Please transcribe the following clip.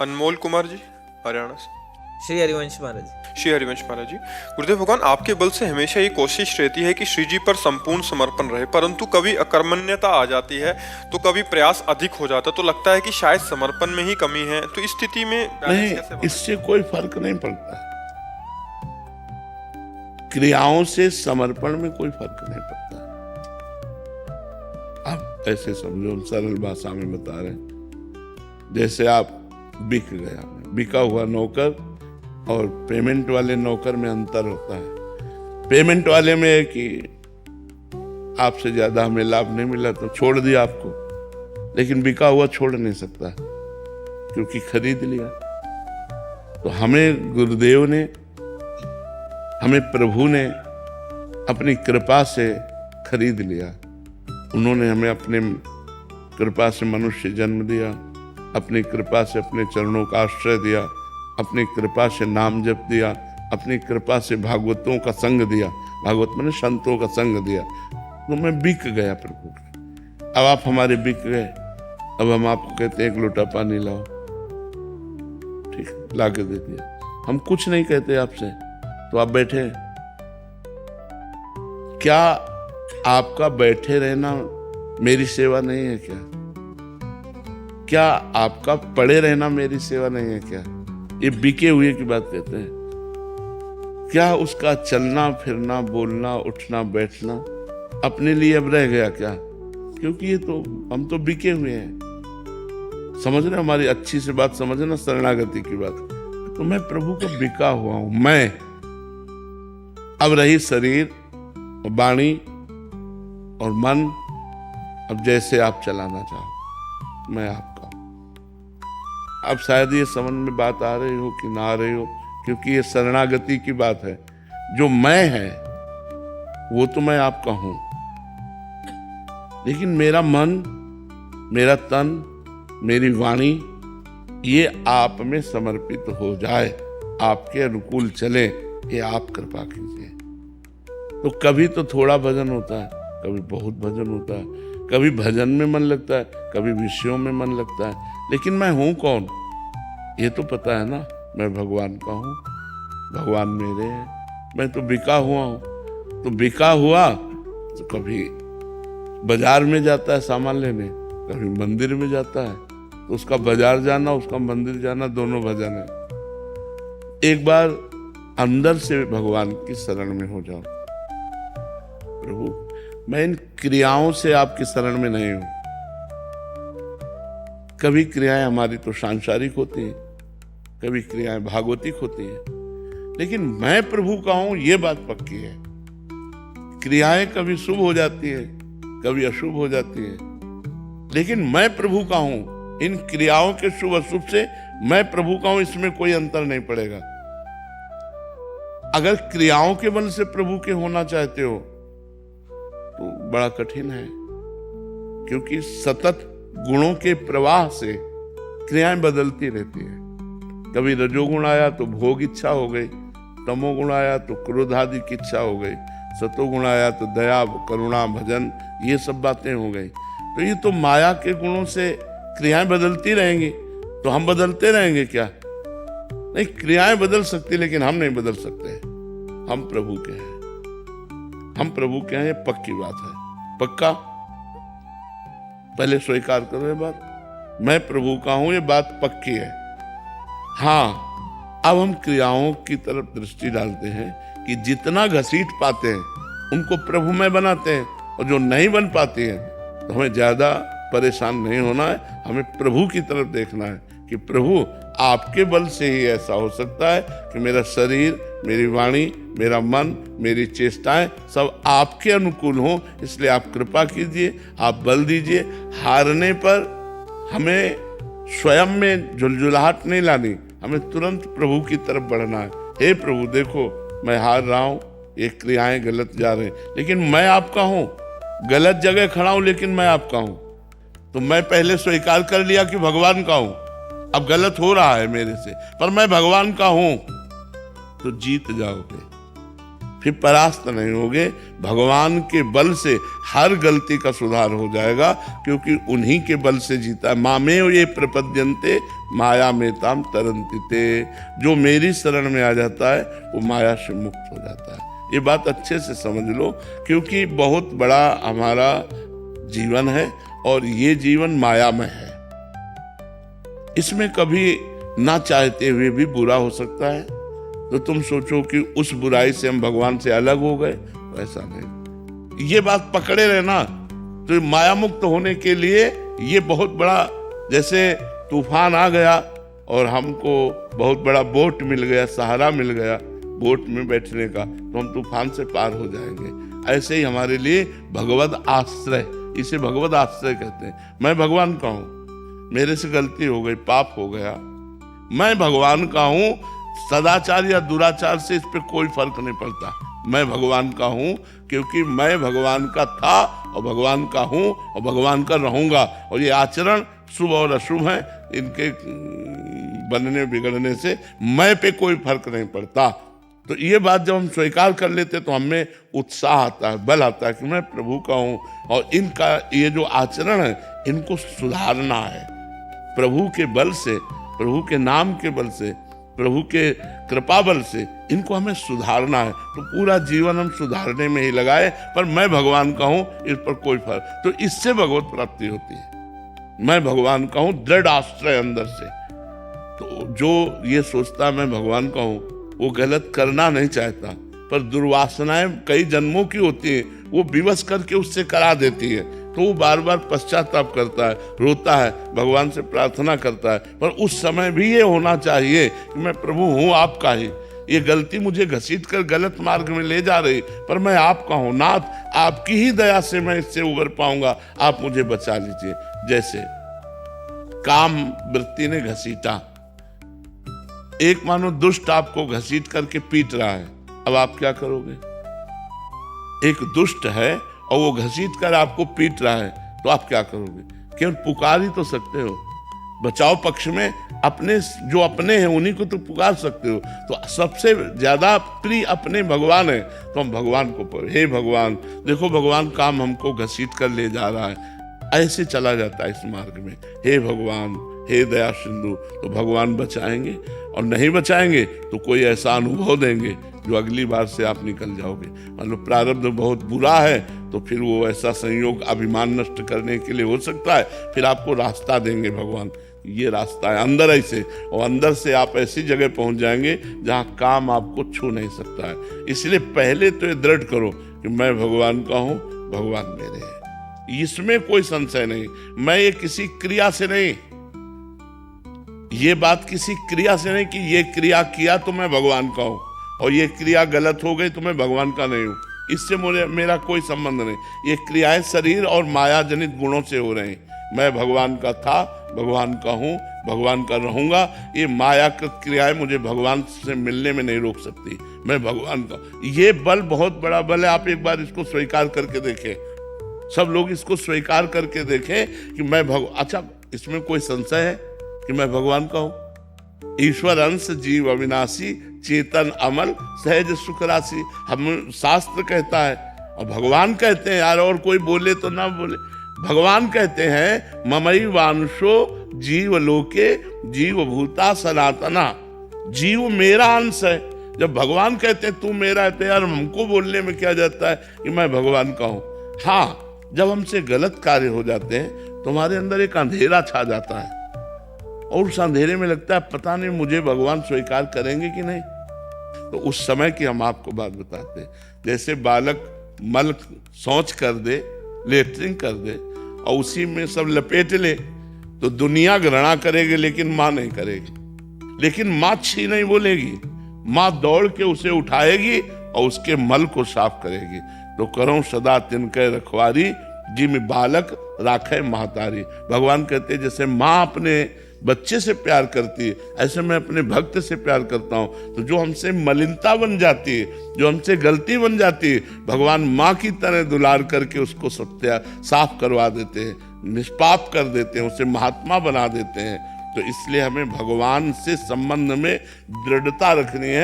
अनमोल कुमार जी, हरियाणा से। श्री हरिवंश महाराज। श्री हरिवंश महाराज जी, गुरुदेव भगवान, आपके बल से हमेशा ये कोशिश रहती है कि श्री जी पर संपूर्ण समर्पण रहे, परंतु कभी अकर्मण्यता आ जाती है तो कभी प्रयास अधिक हो जाता है, तो लगता है कि शायद समर्पण में ही कमी है। तो इस स्थिति में नहीं, इससे कोई फर्क नहीं पड़ता। क्रियाओं से समर्पण में कोई फर्क नहीं पड़ता। आप ऐसे समझो, हम सरल भाषा में बता रहे हैं, जैसे आप बिक गया, बिका हुआ नौकर और पेमेंट वाले नौकर में अंतर होता है। पेमेंट वाले में है कि आपसे ज्यादा हमें लाभ नहीं मिला तो छोड़ दिया आपको, लेकिन बिका हुआ छोड़ नहीं सकता क्योंकि खरीद लिया। तो हमें गुरुदेव ने, हमें प्रभु ने अपनी कृपा से खरीद लिया। उन्होंने हमें अपने कृपा से मनुष्य जन्म दिया, अपनी कृपा से अपने चरणों का आश्रय दिया, अपनी कृपा से नाम जप दिया, अपनी कृपा से भागवतों का संग दिया, भागवत मैंने संतों का संग दिया। तो मैं बिक गया प्रभु के। अब आप हमारे बिक गए, अब हम आपको कहते हैं एक लोटा पानी लाओ, ठीक, ला के दे दिया। हम कुछ नहीं कहते आपसे, तो आप बैठे। क्या आपका बैठे रहना मेरी सेवा नहीं है क्या? क्या आपका पड़े रहना मेरी सेवा नहीं है क्या? ये बिके हुए की बात कहते हैं। क्या उसका चलना फिरना, बोलना, उठना, बैठना अपने लिए अब रह गया क्या? क्योंकि ये तो हम तो बिके हुए हैं। समझ रहे, हमारी अच्छी से बात समझना, शरणागति की बात। तो मैं प्रभु का बिका हुआ हूं। मैं अब रही शरीर, वाणी और मन, अब जैसे आप चलाना चाहो, मैं आपका हूं। अब शायद ये समझ में बात आ रही हो कि ना आ रही हो, क्योंकि ये शरणागति की बात है। जो मैं है वो तो मैं आपका हूं, लेकिन मेरा मन, मेरा तन, मेरी वाणी ये आप में समर्पित हो जाए, आपके अनुकूल चले, ये आप कृपा कीजिए। तो कभी तो थोड़ा भजन होता है, कभी बहुत भजन होता है, कभी भजन में मन लगता है, कभी विषयों में मन लगता है, लेकिन मैं हूं कौन ये तो पता है ना। मैं भगवान का हूं, भगवान मेरे हैं, मैं तो बिका हुआ हूं। तो बिका हुआ तो कभी बाजार में जाता है सामान लेने, कभी मंदिर में जाता है, तो उसका बाजार जाना, उसका मंदिर जाना, दोनों भजन है। एक बार अंदर से भगवान की शरण में हो जाओ। प्रभु, मैं इन क्रियाओं से आपकी शरण में नहीं हूं। कभी क्रियाएं हमारी तो सांसारिक होती हैं, कभी क्रियाएं भागवतिक होती हैं, लेकिन मैं प्रभु का हूं ये बात पक्की है। क्रियाएं कभी शुभ हो जाती है, कभी अशुभ हो जाती है, लेकिन मैं प्रभु का हूं। इन क्रियाओं के शुभ अशुभ से मैं प्रभु का हूं, इसमें कोई अंतर नहीं पड़ेगा। अगर क्रियाओं के बल से प्रभु के होना चाहते हो तो बड़ा कठिन है, क्योंकि सतत गुणों के प्रवाह से क्रियाएं बदलती रहती है। कभी रजोगुण आया तो भोग इच्छा हो गई, तमोगुण आया तो क्रोध आदि की इच्छा हो गई, सतोगुण आया तो दया, करुणा, भजन, ये सब बातें हो गई। तो ये तो माया के गुणों से क्रियाएं बदलती रहेंगी, तो हम बदलते रहेंगे क्या? नहीं, क्रियाएं बदल सकती, लेकिन हम नहीं बदल सकते। हम प्रभु के हैं, हम प्रभु के हैं, ये पक्की बात है। पक्का? पहले स्वीकार करो ये बात, मैं प्रभु का हूं, ये बात पक्की है। हाँ, अब हम क्रियाओं की तरफ दृष्टि डालते हैं कि जितना घसीट पाते हैं उनको प्रभु में बनाते हैं, और जो नहीं बन पाती हैं तो हमें ज्यादा परेशान नहीं होना है, हमें प्रभु की तरफ देखना है कि प्रभु आपके बल से ही ऐसा हो सकता है कि मेरा शरीर, मेरी वाणी, मेरा मन, मेरी चेष्टाएं सब आपके अनुकूल हों। इसलिए आप कृपा कीजिए, आप बल दीजिए। हारने पर हमें स्वयं में झुलझुलाहट नहीं लानी, हमें तुरंत प्रभु की तरफ बढ़ना है। हे प्रभु, देखो मैं हार रहा हूं, ये क्रियाएं गलत जा रही, लेकिन मैं आपका हूं। गलत जगह खड़ा हूं, लेकिन मैं आपका हूं। तो मैं पहले स्वीकार कर लिया कि भगवान का हूं, अब गलत हो रहा है मेरे से, पर मैं भगवान का हूं, तो जीत जाओगे। फिर परास्त नहीं होगे। भगवान के बल से हर गलती का सुधार हो जाएगा, क्योंकि उन्हीं के बल से जीता है। मामेव ये प्रपद्यन्ते माया में ताम तरन्ति ते। जो मेरी शरण में आ जाता है वो माया से मुक्त हो जाता है। ये बात अच्छे से समझ लो, क्योंकि बहुत बड़ा हमारा जीवन है और ये जीवन मायामय है। इसमें कभी ना चाहते हुए भी बुरा हो सकता है, तो तुम सोचो कि उस बुराई से हम भगवान से अलग हो गए, तो ऐसा नहीं। ये बात पकड़े रहना, तो माया मुक्त होने के लिए ये बहुत बड़ा, जैसे तूफान आ गया और हमको बहुत बड़ा बोट मिल गया, सहारा मिल गया बोट में बैठने का, तो हम तूफान से पार हो जाएंगे। ऐसे ही हमारे लिए भगवद आश्रय, इसे भगवद आश्रय कहते हैं। मैं भगवान का हूँ, मेरे से गलती हो गई, पाप हो गया, मैं भगवान का हूँ। सदाचार या दुराचार से इस पे कोई फर्क नहीं पड़ता। मैं भगवान का हूँ, क्योंकि मैं भगवान का था और भगवान का हूँ और भगवान का रहूंगा। और ये आचरण शुभ और अशुभ है, इनके बनने बिगड़ने से मैं पे कोई फर्क नहीं पड़ता। तो ये बात जब हम स्वीकार कर लेते तो हमें उत्साह आता है, बल आता है कि मैं प्रभु का हूँ और इनका ये जो आचरण है इनको सुधारना है। प्रभु के बल से, प्रभु के नाम के बल से, प्रभु के कृपा बल से इनको हमें सुधारना है। तो पूरा जीवन हम सुधारने में ही लगाए, पर मैं भगवान का हूँ इस पर कोई फर्क, तो इससे भगवत प्राप्ति होती है। मैं भगवान का हूँ, दृढ़ आश्रय अंदर से। तो जो ये सोचता मैं भगवान का हूँ वो गलत करना नहीं चाहता, पर दुर्वासनाएं कई जन्मों की होती हैं, वो विवश करके उससे करा देती है। तो वो बार बार पश्चाताप करता है, रोता है, भगवान से प्रार्थना करता है। पर उस समय भी ये होना चाहिए कि मैं प्रभु हूँ आपका ही, ये गलती मुझे घसीट कर गलत मार्ग में ले जा रही, पर मैं आपका हूँ नाथ, आपकी ही दया से मैं इससे उबर पाऊंगा, आप मुझे बचा लीजिए। जैसे काम वृत्ति ने घसीटा, एक मानो दुष्ट आपको घसीट करके पीट रहा है, अब आप क्या करोगे? एक दुष्ट है और वो घसीट कर आपको पीट रहा है, तो आप क्या करोगे? केवल पुकार ही तो सकते हो। बचाव पक्ष में अपने जो अपने हैं उन्हीं को तो पुकार सकते हो। तो सबसे ज्यादा प्रिय अपने भगवान है, तो हम भगवान को, हे भगवान देखो भगवान काम हमको घसीट कर ले जा रहा है, ऐसे चला जाता है इस मार्ग में, हे भगवान हे दया सिंधु, तो भगवान बचाएंगे। और नहीं बचाएंगे तो कोई ऐसा अनुभव देंगे जो अगली बार से आप निकल जाओगे। मतलब प्रारब्ध बहुत बुरा है तो फिर वो ऐसा संयोग अभिमान नष्ट करने के लिए हो सकता है, फिर आपको रास्ता देंगे भगवान, ये रास्ता है अंदर ऐसे, और अंदर से आप ऐसी जगह पहुंच जाएंगे जहां काम आपको छू नहीं सकता है। इसलिए पहले तो ये दृढ़ करो कि मैं भगवान का हूं, भगवान मेरे हैं, इसमें कोई संशय नहीं। मैं ये किसी क्रिया से नहीं, ये बात किसी क्रिया से नहीं कि ये क्रिया किया तो मैं भगवान का हूं और ये क्रिया गलत हो गई तो मैं भगवान का नहीं हूं, इससे मेरा कोई संबंध नहीं। ये क्रियाएं शरीर और माया जनित गुणों से हो रही। मैं भगवान का था, भगवान का हूँ, भगवान का रहूंगा। ये मायाकृत क्रियाएं मुझे भगवान से मिलने में नहीं रोक सकती। मैं भगवान का, ये बल बहुत बड़ा बल है। आप एक बार इसको स्वीकार करके देखें, सब लोग इसको स्वीकार करके देखें कि मैं अच्छा, इसमें कोई संशय है कि मैं भगवान का हूं? ईश्वर अंश जीव अविनाशी, चेतन अमल, सहज सुख राशि, हम शास्त्र कहता है और भगवान कहते हैं। यार और कोई बोले तो ना बोले, भगवान कहते हैं ममई वांशो जीव लोके जीव भूता सनातना, जीव मेरा अंश है। जब भगवान कहते हैं तू मेरा है, तो यार हमको बोलने में क्या जाता है कि मैं भगवान का हूं। हाँ, जब हमसे गलत कार्य हो जाते हैं तो हमारे अंदर एक अंधेरा छा जाता है और उस अंधेरे में लगता है पता नहीं मुझे भगवान स्वीकार करेंगे कि नहीं। तो उस समय की हम आपको बात बताते हैं। जैसे बालक मल शौच कर दे, लेटरिन कर दे और उसी में सब लपेट ले, तो दुनिया घृणा करेगी लेकिन माँ नहीं करेगी। लेकिन माँ छी नहीं बोलेगी, माँ दौड़ के उसे उठाएगी और उसके मल को साफ करेगी। तो करो सदा तिनके रखवारी, जिम बालक राखे महतारी। भगवान कहते हैं जैसे माँ अपने बच्चे से प्यार करती है, ऐसे मैं अपने भक्त से प्यार करता हूँ। तो जो हमसे मलिनता बन जाती है, जो हमसे गलती बन जाती है, भगवान माँ की तरह दुलार करके उसको साफ करवा देते हैं, निष्पाप कर देते हैं, उसे महात्मा बना देते हैं। तो इसलिए हमें भगवान से संबंध में दृढ़ता रखनी है।